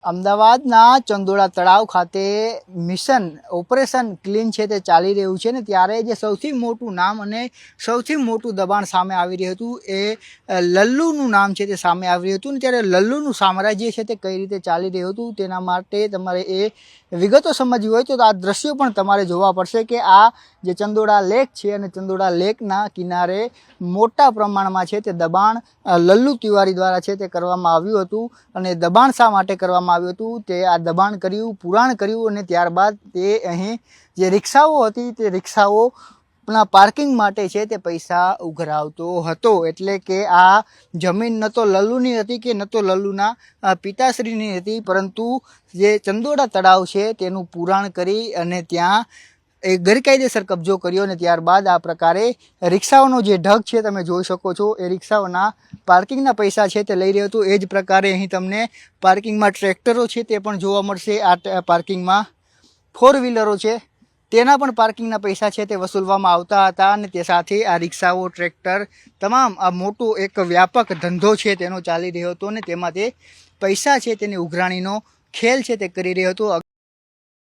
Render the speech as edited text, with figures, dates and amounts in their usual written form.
અમદાવાદના ચંદોળા તળાવ ખાતે મિશન ઓપરેશન ક્લીન છે તે ચાલી રહ્યું છે ને ત્યારે જે સૌથી મોટું નામ અને સૌથી મોટું દબાણ સામે આવી રહ્યું હતું એ લલ્લુનું નામ છે તે સામે આવી રહ્યું હતું ને ત્યારે લલ્લુનું સામ્રાજ્ય છે તે કઈ રીતે ચાલી રહ્યું હતું તેના માટે તમારે એ વિગતો સમજવી હોય તો આ દ્રશ્યો પણ તમારે જોવા પડશે કે આ જે ચંદોળા લેક છે અને ચંદોળા લેકના કિનારે મોટા પ્રમાણમાં છે તે દબાણ લલ્લુ તિવારી દ્વારા છે તે કરવામાં આવ્યું હતું અને દબાણ શા માટે કરવામાં આવ્યું હતું તે આ દબાણ કર્યું, પુરાણ કર્યું અને ત્યારબાદ તે અહીં જે રિક્ષાઓ હતી તે રિક્ષાઓના પાર્કિંગ માટે છે તે પૈસા ઉઘરાવતો હતો। એટલે કે આ જમીન ન તો લલ્લુની હતી કે ન તો લલ્લુના પિતાશ્રીની હતી, પરંતુ જે ચંદોળા તળાવ છે તેનું પુરાણ કરી અને ત્યાં એ ગેરકાયદેસર કબજો કર્યો અને ત્યારબાદ આ પ્રકારે રિક્ષાઓનો જે ઢગ છે તમે જોઈ શકો છો એ રિક્ષાઓના પાર્કિંગના પૈસા છે તે લઈ રહ્યો હતો। એ જ પ્રકારે અહીં તમને પાર્કિંગમાં ટ્રેક્ટરો છે તે પણ જોવા મળશે। આ પાર્કિંગમાં ફોર વ્હીલરો છે તેના પણ પાર્કિંગના પૈસા છે તે વસૂલવામાં આવતા હતા અને તે સાથે આ રિક્ષાઓ, ટ્રેક્ટર તમામ આ મોટો એક વ્યાપક ધંધો છે તેનો ચાલી રહ્યો હતો અને તેમાં તે પૈસા છે તેની ઉઘરાણીનો ખેલ છે તે કરી રહ્યો હતો।